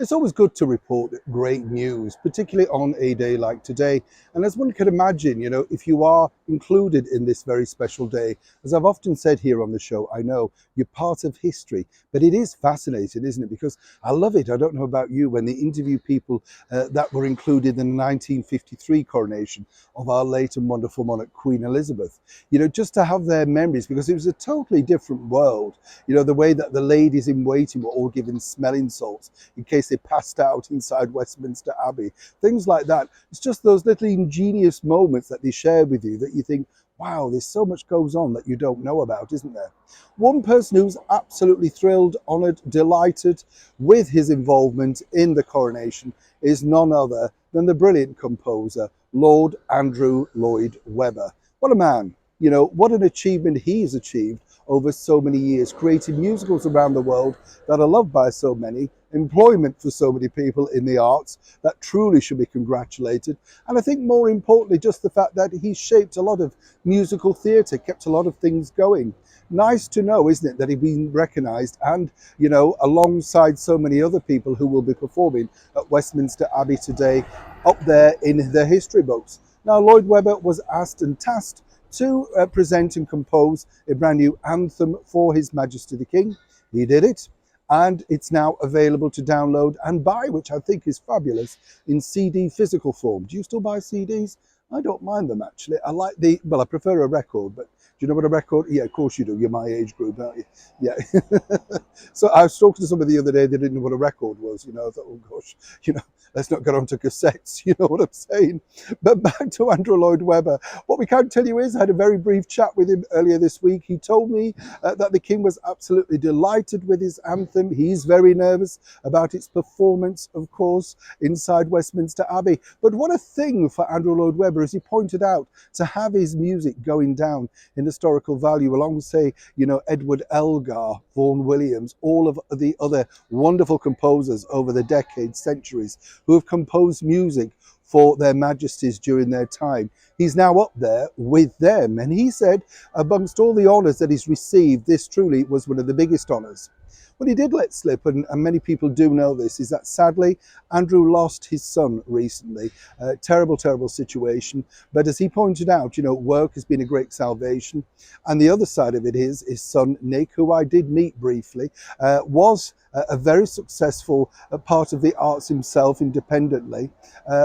It's always good to report great news, particularly on a day like today. And as one can imagine, if you are included in this very special day, as I've often said here on the show, I know you're part of history, but it is fascinating, isn't it? Because I love it. I don't know about you, when they interview people that were included in the 1953 coronation of our late and wonderful monarch, Queen Elizabeth, just to have their memories, because it was a totally different world. The way that the ladies in waiting were all given smelling salts in case they passed out inside Westminster Abbey, things like that. It's just those little ingenious moments that they share with you that you think, wow, there's so much goes on that you don't know about, isn't there? One person who's absolutely thrilled, honoured, delighted with his involvement in the coronation is none other than the brilliant composer, Lord Andrew Lloyd Webber. What a man. What an achievement he's achieved over so many years, creating musicals around the world that are loved by so many, employment for so many people in the arts that truly should be congratulated. And I think more importantly, just the fact that he shaped a lot of musical theatre, kept a lot of things going. Nice to know, isn't it, that he's been recognised and, alongside so many other people who will be performing at Westminster Abbey today, up there in the history books. Now, Lloyd Webber was asked and tasked to present and compose a brand new anthem for His Majesty the King. He did it, and it's now available to download and buy, which I think is fabulous, in CD physical form. Do you still buy CDs? I don't mind them, actually. I prefer a record, but do you know what a record? Yeah, of course you do. You're my age group, aren't you? Yeah. So I was talking to somebody the other day, they didn't know what a record was. I thought, oh gosh, let's not get onto cassettes. You know what I'm saying? But back to Andrew Lloyd Webber. What we can tell you is, I had a very brief chat with him earlier this week. He told me that the King was absolutely delighted with his anthem. He's very nervous about its performance, of course, inside Westminster Abbey. But what a thing for Andrew Lloyd Webber, as he pointed out, to have his music going down in historical value along, say, Edward Elgar, Vaughan Williams, all of the other wonderful composers over the decades, centuries, who have composed music for their majesties during their time. He's now up there with them. And he said, amongst all the honours that he's received, this truly was one of the biggest honours. What he did let slip, and many people do know this, is that sadly, Andrew lost his son recently. Terrible, terrible situation. But as he pointed out, work has been a great salvation. And the other side of it is his son, Nick, who I did meet briefly, was a very successful part of the arts himself independently,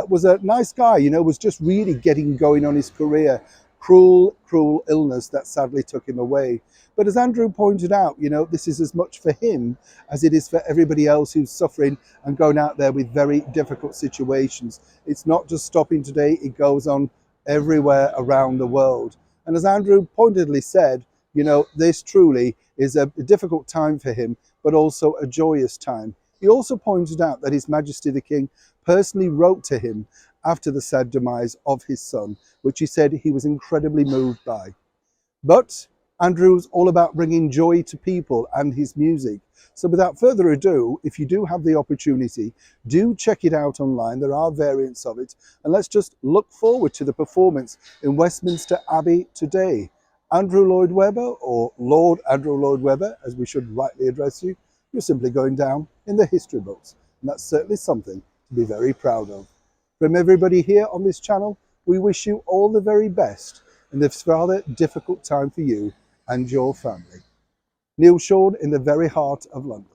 was a nice guy, was just really getting going on his career. Cruel, cruel illness that sadly took him away. But as Andrew pointed out, this is as much for him as it is for everybody else who's suffering and going out there with very difficult situations. It's not just stopping today, it goes on everywhere around the world. And as Andrew pointedly said, this truly is a difficult time for him, but also a joyous time. He also pointed out that His Majesty the King personally wrote to him after the sad demise of his son, which he said he was incredibly moved by. But Andrew's all about bringing joy to people and his music. So without further ado, if you do have the opportunity, do check it out online. There are variants of it. And let's just look forward to the performance in Westminster Abbey today. Andrew Lloyd Webber, or Lord Andrew Lloyd Webber, as we should rightly address you, you're simply going down in the history books. And that's certainly something to be very proud of. From everybody here on this channel, we wish you all the very best in this rather difficult time for you and your family. Neil Sean in the very heart of London.